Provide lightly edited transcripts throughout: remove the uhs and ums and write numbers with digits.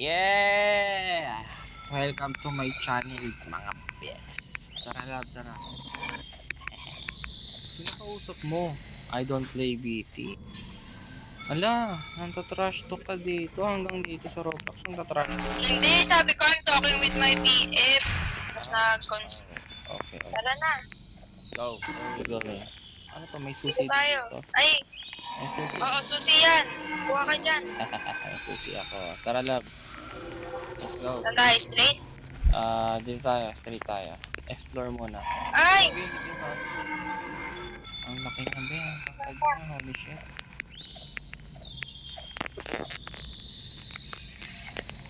Yeah! Welcome to my channel, mga bes. Tara lab, tara. Sino kausap mo? I don't play BT. Ala, nantatrash talk ka dito hanggang dito sa Roblox. Nantatrash talk. Hindi, sabi ko I'm talking with my PF. Tapos Okay. Tara na. Go. Where you going? Ano to? May susi Dito tayo. dito. Ay, May susi. oo, susi yan. Kuha ka dyan. May susi ako. Tara lab. Let's go. Saan tayo? Straight? Dito tayo. Straight tayo. Explore muna. Ay! Ang laki ng ben. Holy shit.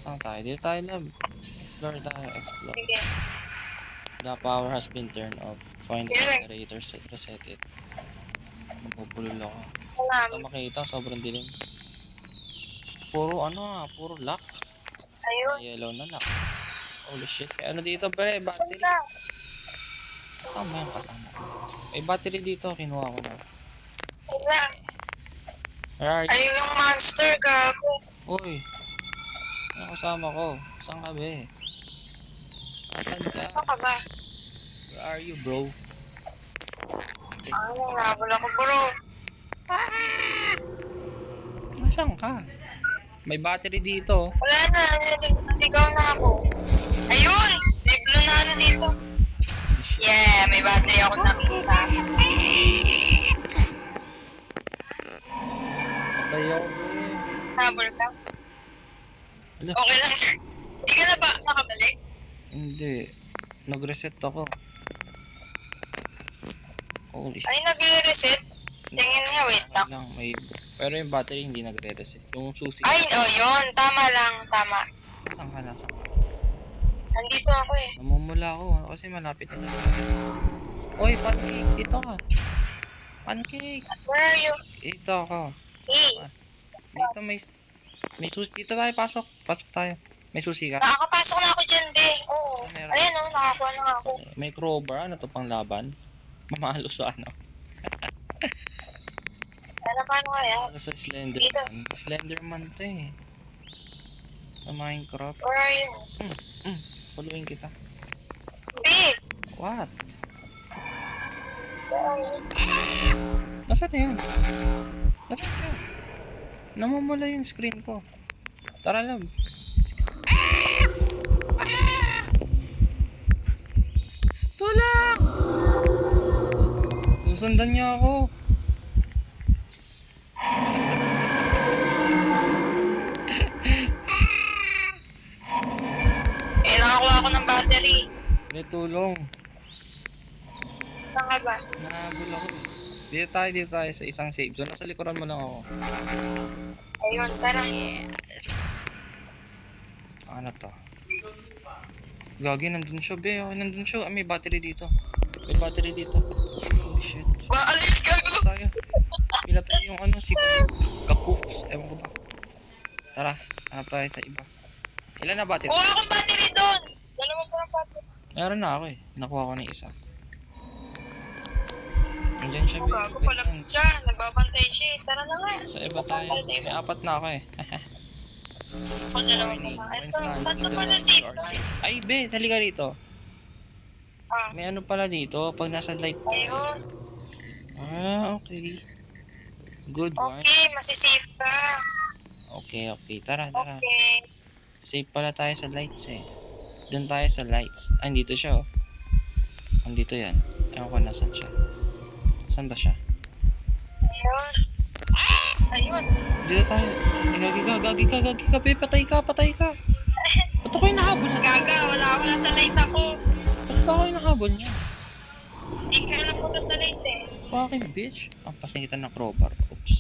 Saan tayo? Dito tayo lab. Explore tayo. Explore. Sige. The power has been turned off. Find the generator. Reset it. Mapupulol ako. Alam. Ito makita. Sobrang dilim. Puro puro lock. Ayun. Yellow na lock. Holy shit. Ano dito pre? Battery. Saan na? Tama yan kasama. May battery dito. Kinuha ko na. Wala. Where are you? Ayun yung monster, gago. Uy. Ano kasama ko? Saan ka be? Saan ka? Saan ka ba? Where are you bro? Ano, nabol ako, bro. Nasaan ka? May battery dito. Wala na, naligaw na ako. Ayun! May blue na ano dito. Yeah, may battery ako nakita. Patay ako be. Nabol ka? Ala. Okay lang. Hindi ka na ba nakabalik? Hindi. Nag-reset ako. Holy shit. Ay, nagre-reset? Tingin nga, wait lang. Lang, pero yung battery hindi nagre-reset. Yung susi. Ay, yun. Tama lang, tama. Saan ka? Nasaan ka? Nandito ako eh. Namumula ako. Kasi malapit na. Oy, pancake. Dito ka. Pancake. Where are you? Dito ako. Hey, Dito may susi. Dito tayo. Pasok tayo. May susi ka? nakakapasok na ako dyan, be. Oo. Meron. Ayan o, nakakuha na ako. May crowbar. Ano to pang laban? Mamalo sa ano? Ano paano kaya? Mamalo sa Slenderman. Slenderman to eh. Sa Minecraft. Where are you? Following kita. Be, What? where are you? Nasaan na yun? Nasaan na yun? Namumula yung screen ko. Tara lab. Tulak! Susundan niya ako. Eh, nakakuha ako ng battery. May tulong. Saan ka ba? Nahabol ako. Dito tayo sa isang save zone. Nasa likuran mo lang ako. Ayun, tara. Ano to? Gagi, nandun siya, be. Oh, nandun siya. May battery dito. May battery dito. Holy shit. Alis ka ko. Tayo. Pila tayo yung si Kakuks. Ewan ko ba. Tara, hanap tayo sa iba. Ilan na battery? Kuha akong battery doon. Dalawa pa ng battery. Meron na ako eh. Nakuha ko na isa. Nandiyan siya, be. Gago pala siya. Nagbabantay siya eh. Tara na nga. Sa iba tayo. May apat na ako eh. Ako dalawa pa nga. Ito, tatlo pala si Itzoy. Ay, be. Halika rito. Ah, May ano pala dito. Pag nasa light tayo. ayun. Okay. Good one. Okay, masisave ka. Okay. Tara. Okay. Safe pala tayo sa lights eh. Doon tayo sa lights. Ay, andito siya oh. Andito yan. Ewan ko nasan siya. Saan ba siya? Ayun. Ayun. Dito tayo. Gagi ka. Be, patay ka. Ba't ako yung nahabol niya? Gaga, wala ako nasa light ako. Ba't ba ako yung nahabol niya? Hindi ka alam ko nasa light eh. Fucking bitch. Ang pasingitan ng crowbar. Oops.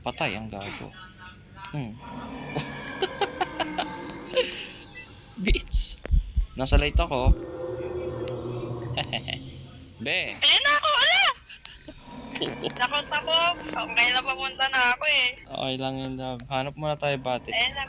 Patay ang gago. Bitch. Nasa light ako. Be. Ayun na ako, ala! Takot ako. Okay na papunta na ako eh. Okay lang yun, love. Hanap muna tayo battery. Ayun na.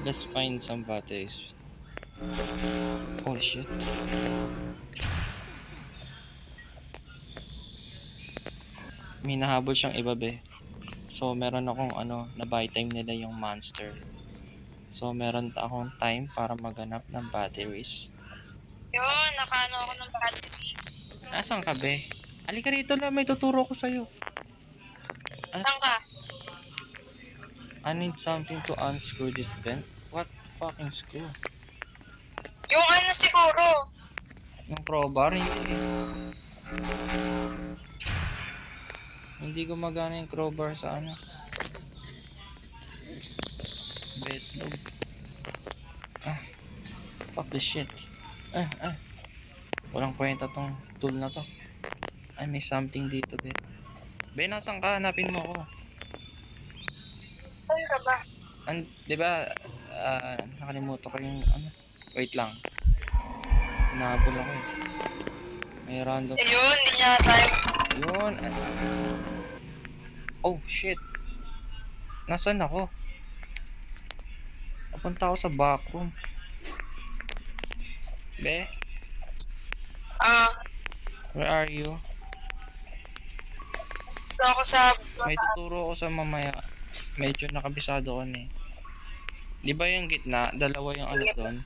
Let's find some batteries. Holy shit. May nahabol siyang iba, be. So, meron akong na buy time nila yung monster. So, meron akong time para maghanap ng batteries. Yun, nakaano ako ng battery. Nasaan ka, be? Halika rito lang, may tuturo ko sa'yo. Saan ka? I need something to unscrew this vent. What fucking screw? Yung ano siguro. Yung crowbar, hindi. Hindi gumagana yung crowbar sa betlog. Fuck this shit. Walang kwenta tong tool na to. Ay, may something dito, be. Be, nasan ka? Hanapin mo ako. Saan ka ba? Di ba, nakalimutan ko yung wait lang. Nahabol ako eh. May random. Ayun, hindi niya tayo. Yun. Oh, shit. Nasaan ako? Napunta ako sa backroom. Be, where are you? Ito ako sa... May tuturo ko sa mamaya. Medyo nakabisado ko na eh. Di ba yung gitna? Dalawa yung doon?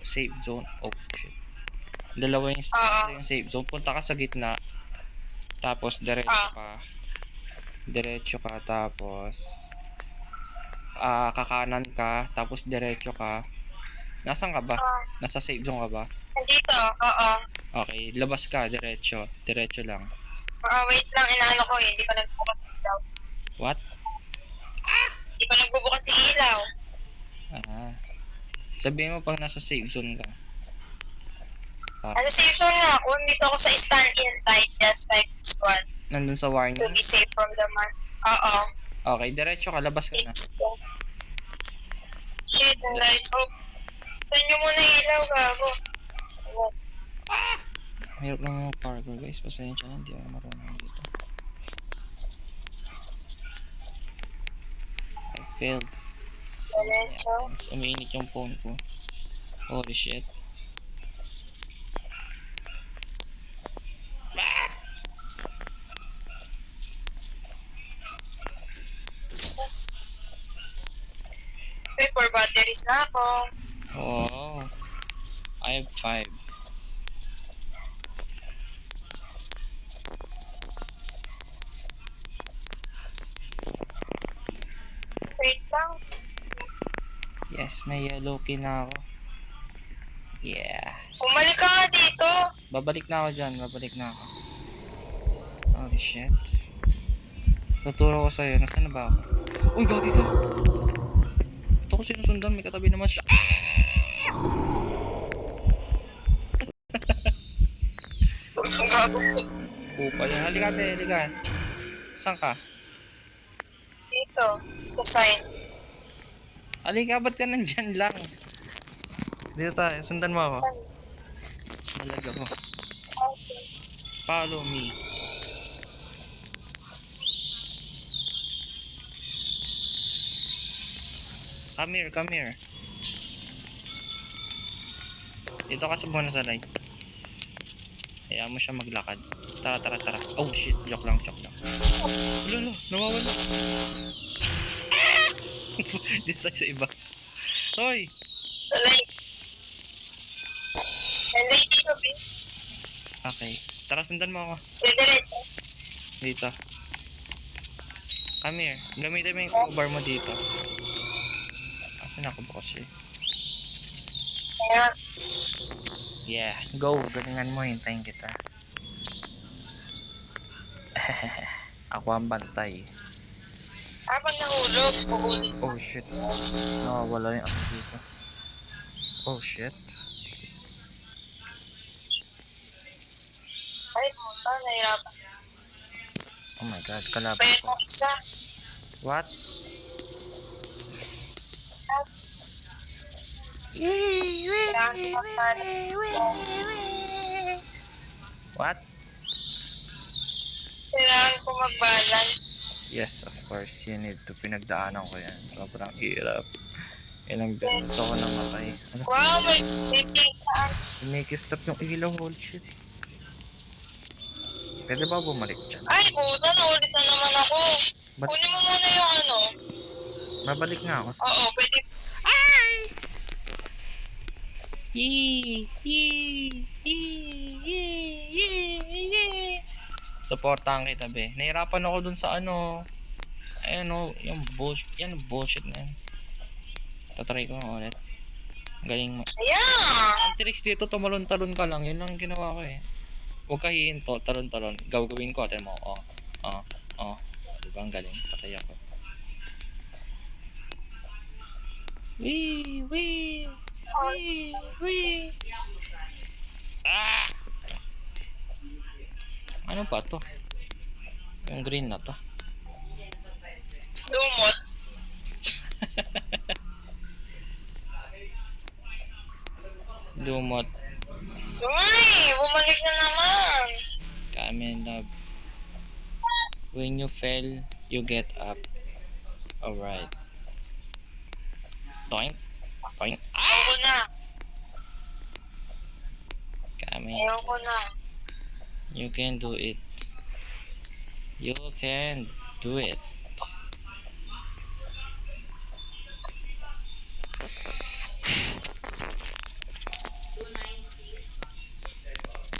Safe zone. Oh, shit. Dalawa yung safe zone. Punta ka sa gitna. Tapos, diretso ka. Tapos, kakanan ka. Tapos, diretso ka. Nasaan ka ba? Nasa safe zone ka ba? Nandito, Okay, labas ka. Diretso. Diretso lang. wait lang, inaano ko eh. Hindi pa nagbubukas si ilaw. What? Hindi pa nagbubukas si ilaw. Sabihin mo pag nasa safe zone ka. Ano safe zone nga ako? Dito ako sa stand-in light, just like this one. Nandun sa To warning. be safe from the man. Okay, diretso ka. Labas ka na. Shit, ang lights off. Saan nyo muna ilaw, gago? Hirap lang mga parkour guys. Pasensya na. Hindi ako marunong dito. I failed. Diretso. Umiinit yung phone ko. Holy shit. Wait, 4 batteries na ako. Oh. I have 5. Wait lang. Yes, may yellow key na ako. Yeah. Bumalik ka nga dito. Babalik na ako dyan. Babalik na ako. Holy shit. Tuturo ko sa'yo. Nasaan na ba ako? Uy, gagi ka! Ito ko sinusundan. May katabi naman siya. Ang gago. Upal yan. Halika, te. Halika. Saan ka? Dito. Sa sign. Halika, ba't ka nandyan lang? Dito tayo. Sundan mo ako. Talaga mo. Okay. Follow me. Come here, come here. Dito ka sa muna sa light. Hayaan mo siya maglakad. Tara, tara, tara. Oh shit, joke lang, joke lang. Lolo, nawawala. Dito tayo sa iba. Hoy! Sa light. Ang light dito, please. Okay. Tara, sundan mo ako. Diretso. Dito. Come here. Gamitin mo yung crowbar mo dito. Asan ako ba kasi? Ayan. Yeah. Go. Galingan mo. Hintayin kita. Ako ang bantay. Habang nahulog, puhulog. Oh shit. Nawawala yung ano dito. Oh shit. Ay, puta, nahirapan. Oh my god. Kalaban Bayad ko. mo isa. What? Kailangan ko magpalit. What? Kailangan ko mag-balance. Yes, of course. You need to. Pinagdaanan ko yan. Sobrang hirap. Ilang beses ako namatay. Ano? Wow, may pink saan. Make stop yung ilaw. Holy shit. Pwede ba bumalik dyan? Ay, puta, naulit na naman ako. Ba't Kunin mo muna yung ano. babalik nga ako? Oo, pwede. Yee! Yee! Yee! Yee! Yee! Yee! Supportahan kita, be. Nahirapan ako dun sa ano. Ayan o, yung bullshit. Yan, bullshit na yan. Tatry ko nga ulit. Galing mo. Ayan. Ang tricks dito, tumalon-talon ka lang. Yun lang ginawa ko eh. Huwag ka hihinto, talon-talon. Gagawin ko, atin mo. Diba ang galing? Patay ako. Wee! Wee! Wee! Wee! Ah! Ano ba to? Yung green na to. Lumot. Lumot. Uy, bumalik na naman. Kami love. When you fail, you get up. Alright. Toink. Toink. Ayaw ko na. Kami. Ayaw ko na. You can do it. You can do it.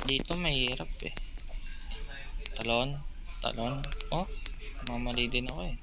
Dito mahirap eh. Talon. Talon. Oh, mamali din ako eh.